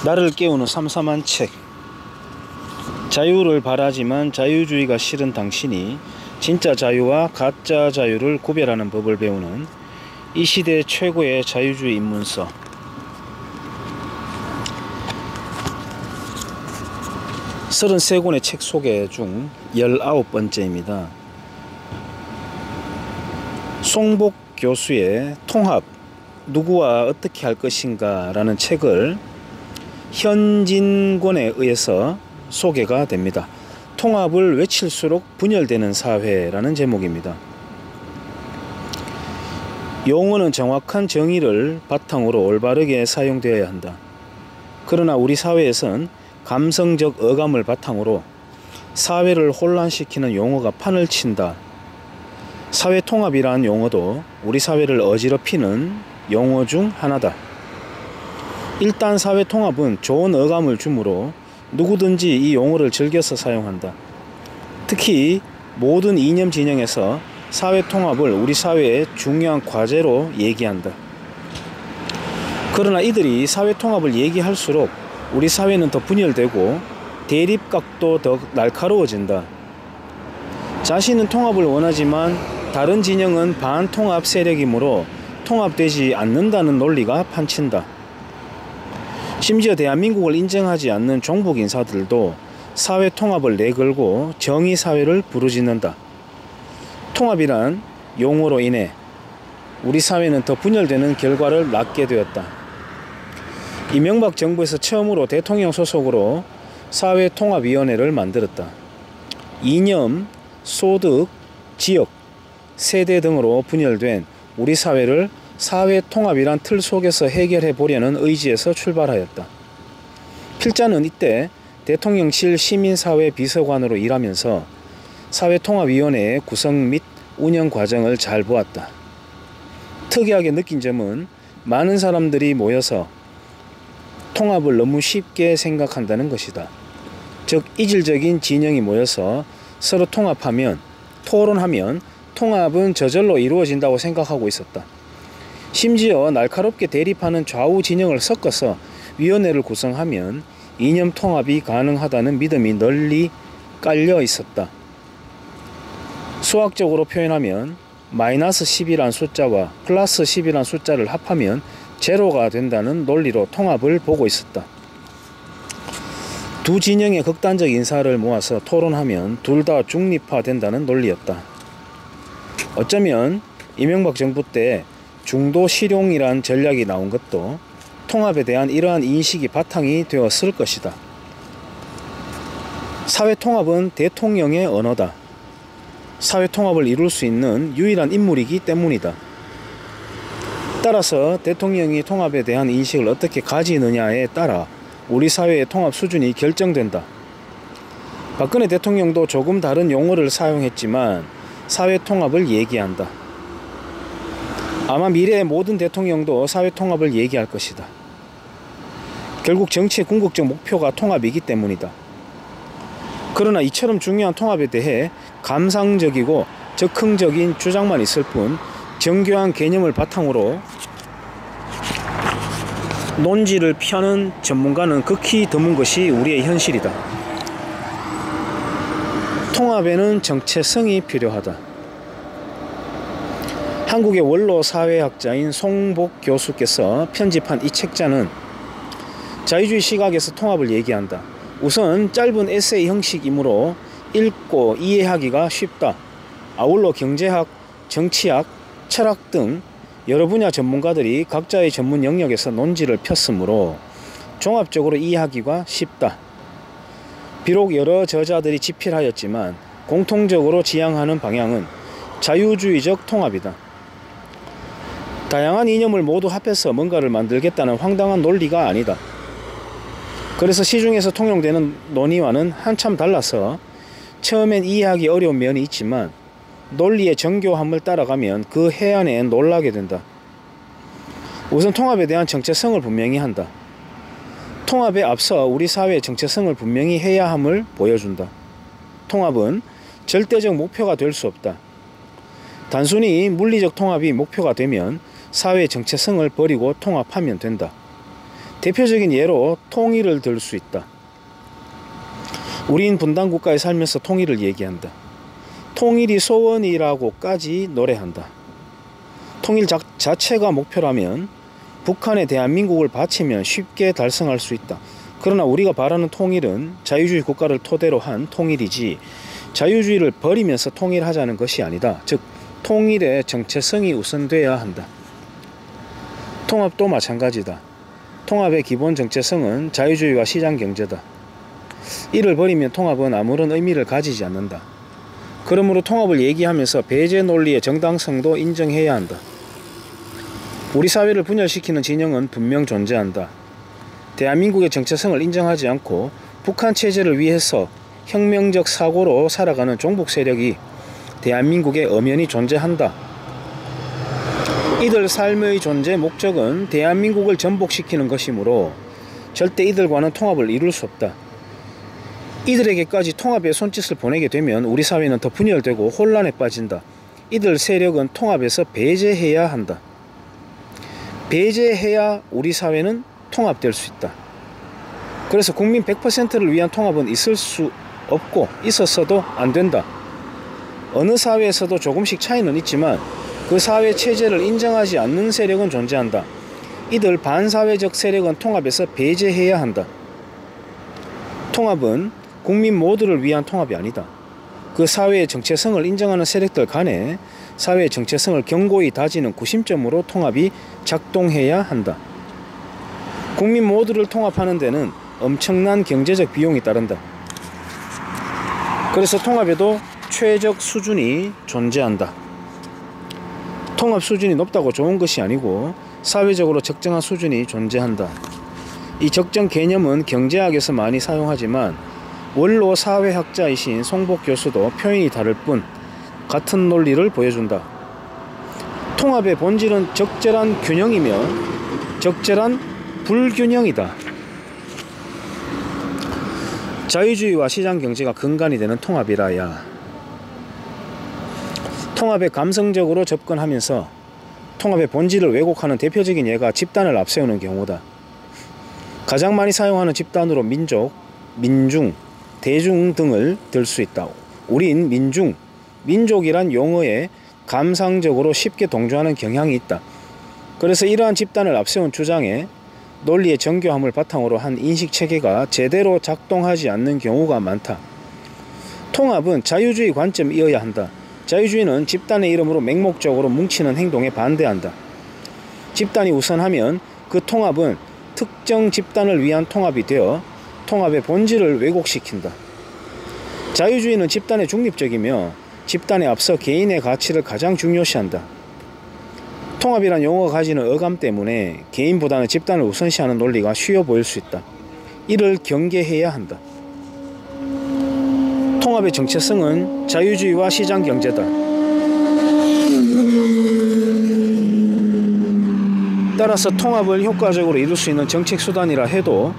나를 깨우는 삼삼한 책. 자유를 바라지만 자유주의가 싫은 당신이 진짜 자유와 가짜 자유를 구별하는 법을 배우는 이 시대 최고의 자유주의 입문서. 33권의 책 소개 중 19번째입니다. 송복 교수의 통합, 누구와 어떻게 할 것인가 라는 책을 현진권에 의해서 소개가 됩니다. 통합을 외칠수록 분열되는 사회라는 제목입니다. 용어는 정확한 정의를 바탕으로 올바르게 사용되어야 한다. 그러나 우리 사회에선 감성적 어감을 바탕으로 사회를 혼란시키는 용어가 판을 친다. 사회통합이란 용어도 우리 사회를 어지럽히는 용어 중 하나다. 일단 사회통합은 좋은 어감을 주므로 누구든지 이 용어를 즐겨서 사용한다. 특히 모든 이념 진영에서 사회통합을 우리 사회의 중요한 과제로 얘기한다. 그러나 이들이 사회통합을 얘기할수록 우리 사회는 더 분열되고 대립각도 더 날카로워진다. 자신은 통합을 원하지만 다른 진영은 반통합 세력이므로 통합되지 않는다는 논리가 판친다. 심지어 대한민국을 인정하지 않는 종북 인사들도 사회통합을 내걸고 정의사회를 부르짖는다. 통합이란 용어로 인해 우리 사회는 더 분열되는 결과를 낳게 되었다. 이명박 정부에서 처음으로 대통령 소속으로 사회통합위원회를 만들었다. 이념, 소득, 지역, 세대 등으로 분열된 우리 사회를 사회통합이란 틀 속에서 해결해 보려는 의지에서 출발하였다. 필자는 이때 대통령실 시민사회 비서관으로 일하면서 사회통합위원회의 구성 및 운영 과정을 잘 보았다. 특이하게 느낀 점은 많은 사람들이 모여서 통합을 너무 쉽게 생각한다는 것이다. 즉 이질적인 진영이 모여서 서로 통합하면, 토론하면 통합은 저절로 이루어진다고 생각하고 있었다. 심지어 날카롭게 대립하는 좌우 진영을 섞어서 위원회를 구성하면 이념 통합이 가능하다는 믿음이 널리 깔려 있었다. 수학적으로 표현하면 마이너스 10이란 숫자와 플러스 10이란 숫자를 합하면 제로가 된다는 논리로 통합을 보고 있었다. 두 진영의 극단적 인사를 모아서 토론하면 둘 다 중립화된다는 논리였다. 어쩌면 이명박 정부 때 중도 실용이란 전략이 나온 것도 통합에 대한 이러한 인식이 바탕이 되었을 것이다. 사회통합은 대통령의 언어다. 사회통합을 이룰 수 있는 유일한 인물이기 때문이다. 따라서 대통령이 통합에 대한 인식을 어떻게 가지느냐에 따라 우리 사회의 통합 수준이 결정된다. 박근혜 대통령도 조금 다른 용어를 사용했지만 사회통합을 얘기한다. 아마 미래의 모든 대통령도 사회통합을 얘기할 것이다. 결국 정치의 궁극적 목표가 통합이기 때문이다. 그러나 이처럼 중요한 통합에 대해 감상적이고 적흥적인 주장만 있을 뿐 정교한 개념을 바탕으로 논지를 펴는 전문가는 극히 드문 것이 우리의 현실이다. 통합에는 정체성이 필요하다. 한국의 원로 사회학자인 송복 교수께서 편집한 이 책자는 자유주의 시각에서 통합을 얘기한다. 우선 짧은 에세이 형식이므로 읽고 이해하기가 쉽다. 아울러 경제학, 정치학, 철학 등 여러 분야 전문가들이 각자의 전문 영역에서 논지를 폈으므로 종합적으로 이해하기가 쉽다. 비록 여러 저자들이 집필하였지만 공통적으로 지향하는 방향은 자유주의적 통합이다. 다양한 이념을 모두 합해서 뭔가를 만들겠다는 황당한 논리가 아니다. 그래서 시중에서 통용되는 논의와는 한참 달라서 처음엔 이해하기 어려운 면이 있지만 논리의 정교함을 따라가면 그 해안에 놀라게 된다. 우선 통합에 대한 정체성을 분명히 한다. 통합에 앞서 우리 사회의 정체성을 분명히 해야 함을 보여준다. 통합은 절대적 목표가 될 수 없다. 단순히 물리적 통합이 목표가 되면 사회의 정체성을 버리고 통합하면 된다. 대표적인 예로 통일을 들 수 있다. 우린 분단 국가에 살면서 통일을 얘기한다. 통일이 소원이라고까지 노래한다. 통일 자체가 목표라면 북한에 대한민국을 바치면 쉽게 달성할 수 있다. 그러나 우리가 바라는 통일은 자유주의 국가를 토대로 한 통일이지 자유주의를 버리면서 통일하자는 것이 아니다. 즉 통일의 정체성이 우선돼야 한다. 통합도 마찬가지다. 통합의 기본 정체성은 자유주의와 시장경제다. 이를 버리면 통합은 아무런 의미를 가지지 않는다. 그러므로 통합을 얘기하면서 배제 논리의 정당성도 인정해야 한다. 우리 사회를 분열시키는 진영은 분명 존재한다. 대한민국의 정체성을 인정하지 않고 북한 체제를 위해서 혁명적 사고로 살아가는 종북 세력이 대한민국에 엄연히 존재한다. 이들 삶의 존재 목적은 대한민국을 전복시키는 것이므로 절대 이들과는 통합을 이룰 수 없다. 이들에게까지 통합의 손짓을 보내게 되면 우리 사회는 더 분열되고 혼란에 빠진다. 이들 세력은 통합에서 배제해야 한다. 배제해야 우리 사회는 통합될 수 있다. 그래서 국민 100%를 위한 통합은 있을 수 없고 있었어도 안 된다. 어느 사회에서도 조금씩 차이는 있지만 그 사회 체제를 인정하지 않는 세력은 존재한다. 이들 반사회적 세력은 통합에서 배제해야 한다. 통합은 국민 모두를 위한 통합이 아니다. 그 사회의 정체성을 인정하는 세력들 간에 사회의 정체성을 견고히 다지는 구심점으로 통합이 작동해야 한다. 국민 모두를 통합하는 데는 엄청난 경제적 비용이 따른다. 그래서 통합에도 최적 수준이 존재한다. 통합 수준이 높다고 좋은 것이 아니고 사회적으로 적정한 수준이 존재한다. 이 적정 개념은 경제학에서 많이 사용하지만 원로 사회학자이신 송복 교수도 표현이 다를 뿐 같은 논리를 보여준다. 통합의 본질은 적절한 균형이며 적절한 불균형이다. 자유주의와 시장경제가 근간이 되는 통합이라야 통합에 감성적으로 접근하면서 통합의 본질을 왜곡하는 대표적인 예가 집단을 앞세우는 경우다. 가장 많이 사용하는 집단으로 민족, 민중, 대중 등을 들 수 있다. 우린 민족이란 용어에 감상적으로 쉽게 동조하는 경향이 있다. 그래서 이러한 집단을 앞세운 주장에 논리의 정교함을 바탕으로 한 인식체계가 제대로 작동하지 않는 경우가 많다. 통합은 자유주의 관점이어야 한다. 자유주의는 집단의 이름으로 맹목적으로 뭉치는 행동에 반대한다. 집단이 우선하면 그 통합은 특정 집단을 위한 통합이 되어 통합의 본질을 왜곡시킨다. 자유주의는 집단의 중립적이며 집단에 앞서 개인의 가치를 가장 중요시한다. 통합이란 용어가 가지는 어감 때문에 개인보다는 집단을 우선시하는 논리가 쉬워 보일 수 있다. 이를 경계해야 한다. 통합의 정체성은 자유주의와 시장경제다. 따라서 통합을 효과적으로 이룰 수 있는 정책수단이라 해도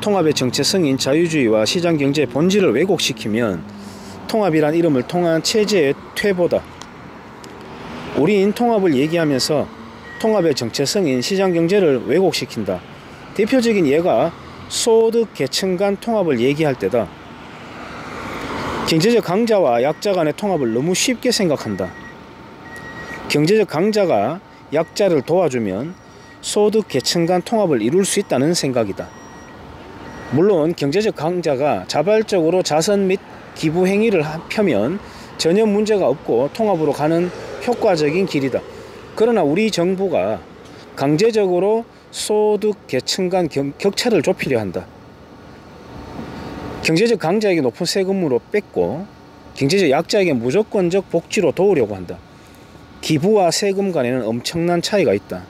통합의 정체성인 자유주의와 시장경제의 본질을 왜곡시키면 통합이란 이름을 통한 체제의 퇴보다. 우린 통합을 얘기하면서 통합의 정체성인 시장경제를 왜곡시킨다. 대표적인 예가 소득 계층 간 통합을 얘기할 때다. 경제적 강자와 약자 간의 통합을 너무 쉽게 생각한다. 경제적 강자가 약자를 도와주면 소득 계층 간 통합을 이룰 수 있다는 생각이다. 물론 경제적 강자가 자발적으로 자선 및 기부 행위를 펴면 전혀 문제가 없고 통합으로 가는 효과적인 길이다. 그러나 우리 정부가 강제적으로 소득 계층 간 격차를 좁히려 한다. 경제적 강자에게 높은 세금으로 뺏고 경제적 약자에게 무조건적 복지로 도우려고 한다. 기부와 세금 간에는 엄청난 차이가 있다.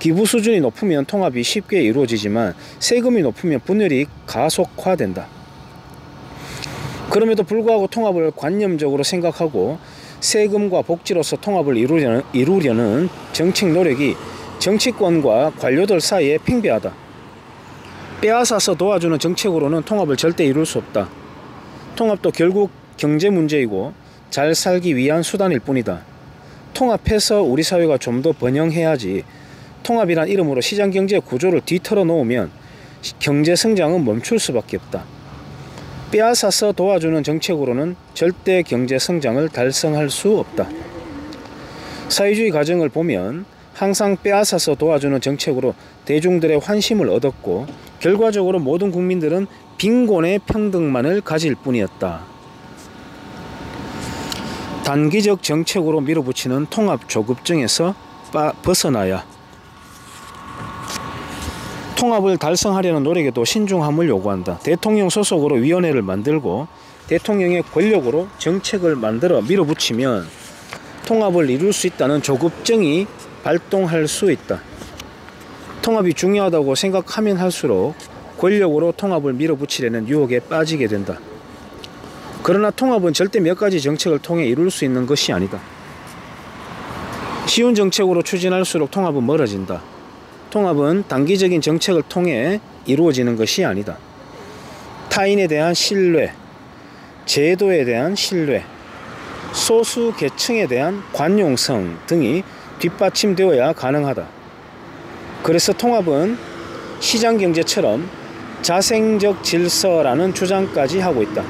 기부 수준이 높으면 통합이 쉽게 이루어지지만 세금이 높으면 분열이 가속화된다. 그럼에도 불구하고 통합을 관념적으로 생각하고 세금과 복지로서 통합을 이루려는 정책 노력이 정치권과 관료들 사이에 팽배하다. 빼앗아서 도와주는 정책으로는 통합을 절대 이룰 수 없다. 통합도 결국 경제 문제이고 잘 살기 위한 수단일 뿐이다. 통합해서 우리 사회가 좀 더 번영해야지 통합이란 이름으로 시장경제 구조를 뒤틀어 놓으면 경제 성장은 멈출 수밖에 없다. 빼앗아서 도와주는 정책으로는 절대 경제 성장을 달성할 수 없다. 사회주의 과정을 보면 항상 빼앗아서 도와주는 정책으로 대중들의 환심을 얻었고 결과적으로 모든 국민들은 빈곤의 평등만을 가질 뿐이었다. 단기적 정책으로 밀어붙이는 통합조급증에서 벗어나야 통합을 달성하려는 노력에도 신중함을 요구한다. 대통령 소속으로 위원회를 만들고 대통령의 권력으로 정책을 만들어 밀어붙이면 통합을 이룰 수 있다는 조급증이 발동할 수 있다. 통합이 중요하다고 생각하면 할수록 권력으로 통합을 밀어붙이려는 유혹에 빠지게 된다. 그러나 통합은 절대 몇 가지 정책을 통해 이룰 수 있는 것이 아니다. 쉬운 정책으로 추진할수록 통합은 멀어진다. 통합은 단기적인 정책을 통해 이루어지는 것이 아니다. 타인에 대한 신뢰, 제도에 대한 신뢰, 소수 계층에 대한 관용성 등이 뒷받침되어야 가능하다. 그래서 통합은 시장경제처럼 자생적 질서라는 주장까지 하고 있다.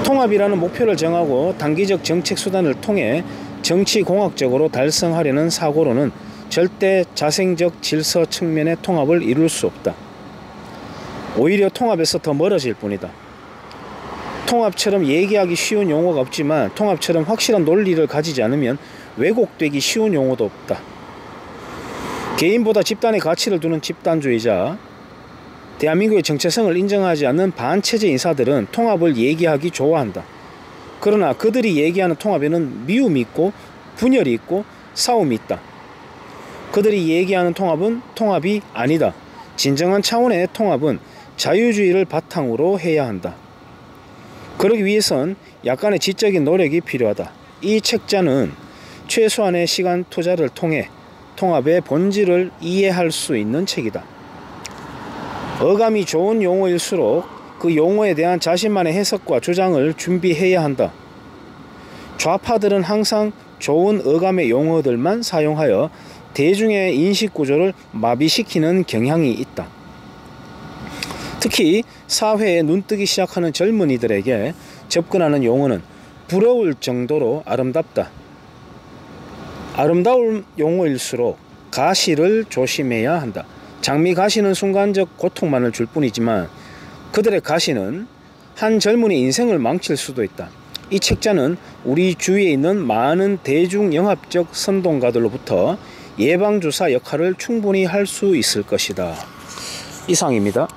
통합이라는 목표를 정하고 단기적 정책 수단을 통해 정치공학적으로 달성하려는 사고로는 절대 자생적 질서 측면의 통합을 이룰 수 없다. 오히려 통합에서 더 멀어질 뿐이다. 통합처럼 얘기하기 쉬운 용어가 없지만 통합처럼 확실한 논리를 가지지 않으면 왜곡되기 쉬운 용어도 없다. 개인보다 집단의 가치를 두는 집단주의자, 대한민국의 정체성을 인정하지 않는 반체제 인사들은 통합을 얘기하기 좋아한다. 그러나 그들이 얘기하는 통합에는 미움이 있고 분열이 있고 싸움이 있다. 그들이 얘기하는 통합은 통합이 아니다. 진정한 차원의 통합은 자유주의를 바탕으로 해야 한다. 그러기 위해선 약간의 지적인 노력이 필요하다. 이 책자는 최소한의 시간 투자를 통해 통합의 본질을 이해할 수 있는 책이다. 어감이 좋은 용어일수록 그 용어에 대한 자신만의 해석과 주장을 준비해야 한다. 좌파들은 항상 좋은 어감의 용어들만 사용하여 대중의 인식구조를 마비시키는 경향이 있다. 특히 사회에 눈뜨기 시작하는 젊은이들에게 접근하는 용어는 부러울 정도로 아름답다. 아름다운 용어일수록 가시를 조심해야 한다. 장미 가시는 순간적 고통만을 줄 뿐이지만 그들의 가시는 한 젊은이의 인생을 망칠 수도 있다. 이 책자는 우리 주위에 있는 많은 대중영합적 선동가들로부터 예방주사 역할을 충분히 할 수 있을 것이다. 이상입니다.